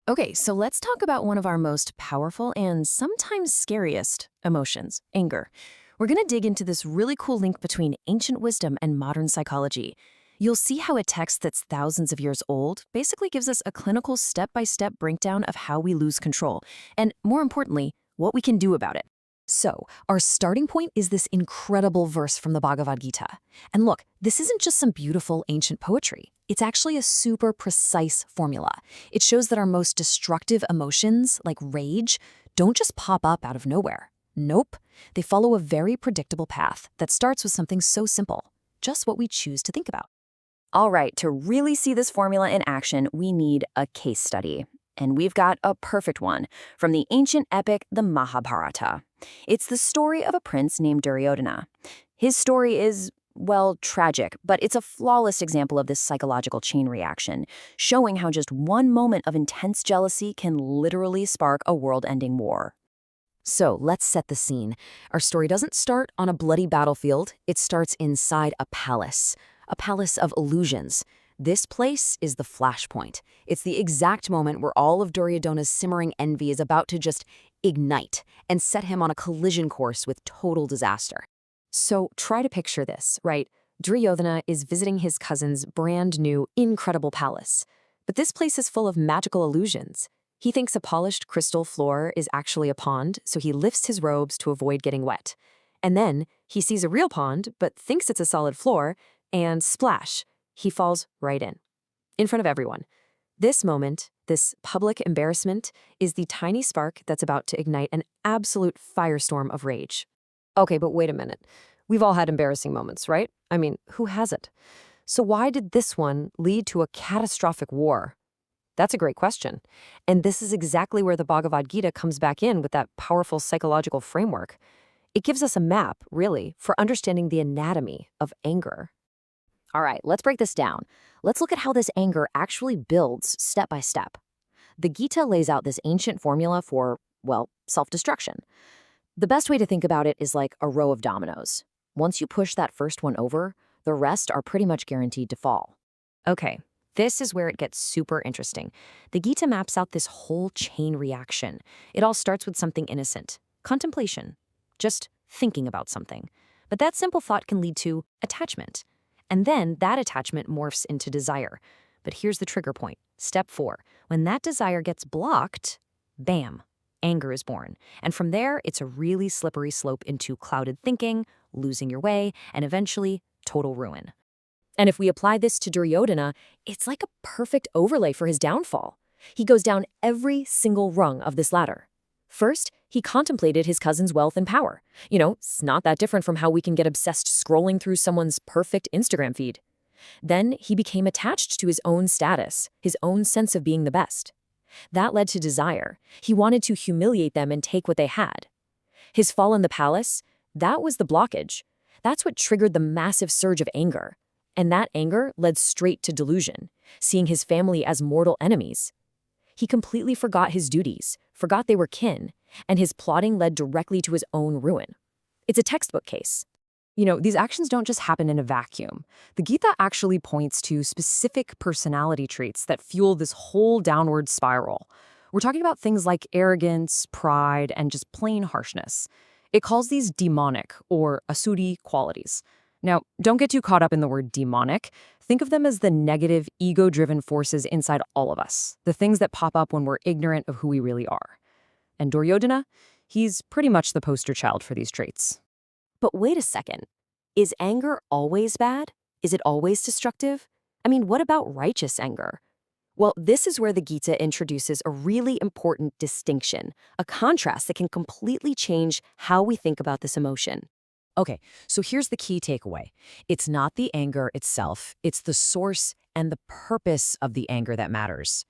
Okay, so let's talk about one of our most powerful and sometimes scariest emotions, anger. We're going to dig into this really cool link between ancient wisdom and modern psychology. You'll see how a text that's thousands of years old basically gives us a clinical step-by-step breakdown of how we lose control, and more importantly, what we can do about it. So, our starting point is this incredible verse from the Bhagavad Gita. And look, this isn't just some beautiful ancient poetry. It's actually a super precise formula. It shows that our most destructive emotions, like rage, don't just pop up out of nowhere. Nope. They follow a very predictable path that starts with something so simple, just what we choose to think about. All right, to really see this formula in action, we need a case study. And we've got a perfect one from the ancient epic, the Mahabharata. It's the story of a prince named Duryodhana. His story is, well, tragic, but it's a flawless example of this psychological chain reaction, showing how just one moment of intense jealousy can literally spark a world-ending war. So let's set the scene. Our story doesn't start on a bloody battlefield. It starts inside a palace of illusions. This place is the flashpoint. It's the exact moment where all of Duryodhana's simmering envy is about to just ignite and set him on a collision course with total disaster. So try to picture this, right? Duryodhana is visiting his cousin's brand new, incredible palace. But this place is full of magical illusions. He thinks a polished crystal floor is actually a pond, so he lifts his robes to avoid getting wet. And then he sees a real pond, but thinks it's a solid floor, and splash, he falls right in front of everyone. This moment, this public embarrassment, is the tiny spark that's about to ignite an absolute firestorm of rage. Okay, but wait a minute. We've all had embarrassing moments, right? I mean, who hasn't? So why did this one lead to a catastrophic war? That's a great question. And this is exactly where the Bhagavad Gita comes back in with that powerful psychological framework. It gives us a map, really, for understanding the anatomy of anger. All right, let's break this down. Let's look at how this anger actually builds step by step. The Gita lays out this ancient formula for, well, self-destruction. The best way to think about it is like a row of dominoes. Once you push that first one over, the rest are pretty much guaranteed to fall. Okay, this is where it gets super interesting. The Gita maps out this whole chain reaction. It all starts with something innocent, contemplation, just thinking about something. But that simple thought can lead to attachment. And then that attachment morphs into desire. But here's the trigger point. Step 4. When that desire gets blocked, bam, anger is born. And from there, it's a really slippery slope into clouded thinking, losing your way, and eventually total ruin. And if we apply this to Duryodhana, it's like a perfect overlay for his downfall. He goes down every single rung of this ladder. First, he contemplated his cousin's wealth and power. It's not that different from how we can get obsessed scrolling through someone's perfect Instagram feed. Then he became attached to his own status, his own sense of being the best. That led to desire. He wanted to humiliate them and take what they had. His fall in the palace, that was the blockage. That's what triggered the massive surge of anger. And that anger led straight to delusion, seeing his family as mortal enemies. He completely forgot his duties, forgot they were kin, and his plotting led directly to his own ruin. It's a textbook case. These actions don't just happen in a vacuum. The Gita actually points to specific personality traits that fuel this whole downward spiral. We're talking about things like arrogance, pride, and just plain harshness. It calls these demonic or asuri qualities. Now, don't get too caught up in the word demonic. Think of them as the negative, ego-driven forces inside all of us, the things that pop up when we're ignorant of who we really are. And Duryodhana, he's pretty much the poster child for these traits. But wait a second. Is anger always bad? Is it always destructive? I mean, what about righteous anger? Well, this is where the Gita introduces a really important distinction, a contrast that can completely change how we think about this emotion. Okay, so here's the key takeaway. It's not the anger itself, it's the source and the purpose of the anger that matters.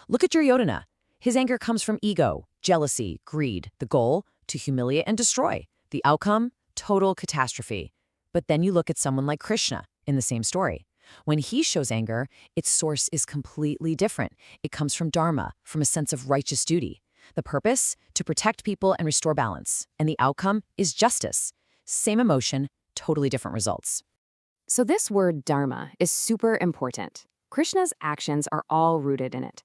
Look at Duryodhana. His anger comes from ego, jealousy, greed. The goal, to humiliate and destroy. The outcome, total catastrophe. But then you look at someone like Krishna in the same story. When he shows anger, its source is completely different. It comes from dharma, from a sense of righteous duty. The purpose, to protect people and restore balance. And the outcome is justice. Same emotion, totally different results. So this word dharma is super important. Krishna's actions are all rooted in it.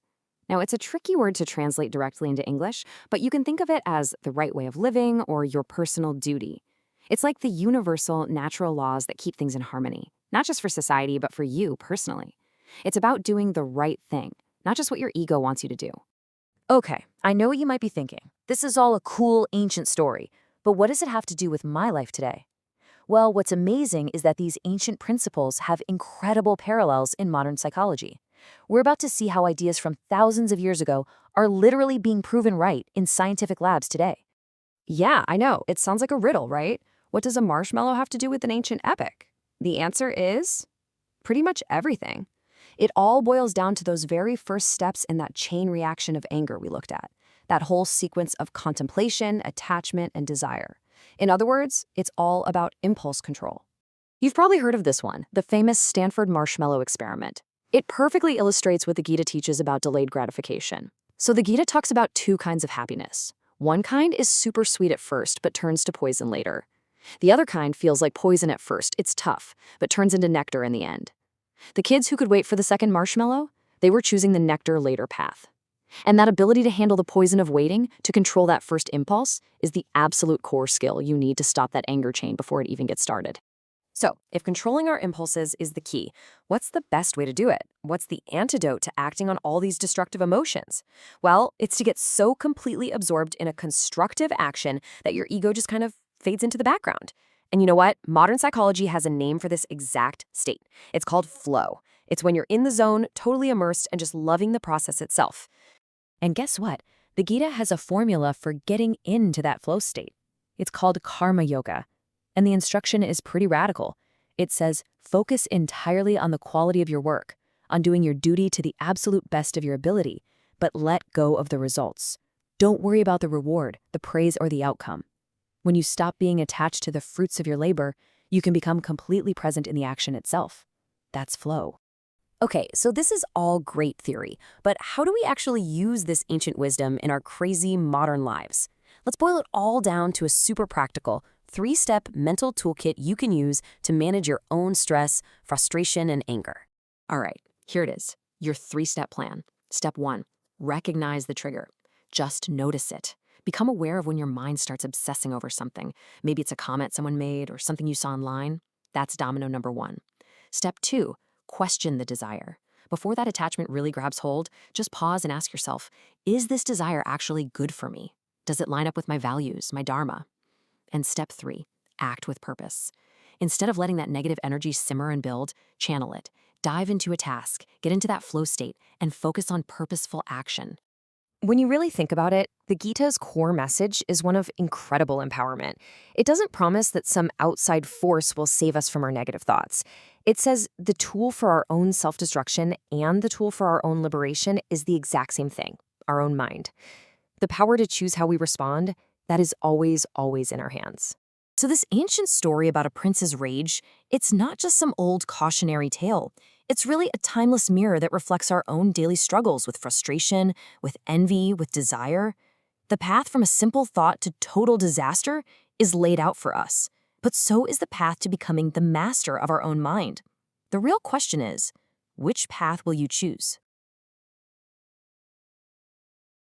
Now, it's a tricky word to translate directly into English, but you can think of it as the right way of living or your personal duty. It's like the universal natural laws that keep things in harmony, not just for society, but for you personally. It's about doing the right thing, not just what your ego wants you to do. Okay, I know what you might be thinking. This is all a cool, ancient story, but what does it have to do with my life today? Well, what's amazing is that these ancient principles have incredible parallels in modern psychology. We're about to see how ideas from thousands of years ago are literally being proven right in scientific labs today. Yeah, I know. It sounds like a riddle, right? What does a marshmallow have to do with an ancient epic? The answer is pretty much everything. It all boils down to those very first steps in that chain reaction of anger we looked at, that whole sequence of contemplation, attachment, and desire. In other words, it's all about impulse control. You've probably heard of this one, the famous Stanford Marshmallow Experiment. It perfectly illustrates what the Gita teaches about delayed gratification. So the Gita talks about two kinds of happiness. One kind is super sweet at first, but turns to poison later. The other kind feels like poison at first, it's tough, but turns into nectar in the end. The kids who could wait for the second marshmallow, they were choosing the nectar later path. And that ability to handle the poison of waiting, to control that first impulse, is the absolute core skill you need to stop that anger chain before it even gets started. So, if controlling our impulses is the key, what's the best way to do it? What's the antidote to acting on all these destructive emotions? Well, it's to get so completely absorbed in a constructive action that your ego just kind of fades into the background. And you know what? Modern psychology has a name for this exact state. It's called flow. It's when you're in the zone, totally immersed, and just loving the process itself. And guess what? The Gita has a formula for getting into that flow state. It's called karma yoga. And the instruction is pretty radical. It says, focus entirely on the quality of your work, on doing your duty to the absolute best of your ability, but let go of the results. Don't worry about the reward, the praise, or the outcome. When you stop being attached to the fruits of your labor, you can become completely present in the action itself. That's flow. Okay, so this is all great theory, but how do we actually use this ancient wisdom in our crazy modern lives? Let's boil it all down to a super practical, 3-step mental toolkit you can use to manage your own stress, frustration, and anger. All right, here it is, your 3-step plan. Step 1, recognize the trigger. Just notice it. Become aware of when your mind starts obsessing over something. Maybe it's a comment someone made or something you saw online. That's domino number 1. Step 2, question the desire. Before that attachment really grabs hold, just pause and ask yourself, is this desire actually good for me? Does it line up with my values, my dharma? And step 3, act with purpose. Instead of letting that negative energy simmer and build, channel it. Dive into a task, get into that flow state, and focus on purposeful action. When you really think about it, the Gita's core message is one of incredible empowerment. It doesn't promise that some outside force will save us from our negative thoughts. It says the tool for our own self-destruction and the tool for our own liberation is the exact same thing, our own mind. The power to choose how we respond, that is always, always in our hands. So this ancient story about a prince's rage, it's not just some old cautionary tale. It's really a timeless mirror that reflects our own daily struggles with frustration, with envy, with desire. The path from a simple thought to total disaster is laid out for us, but so is the path to becoming the master of our own mind. The real question is, which path will you choose?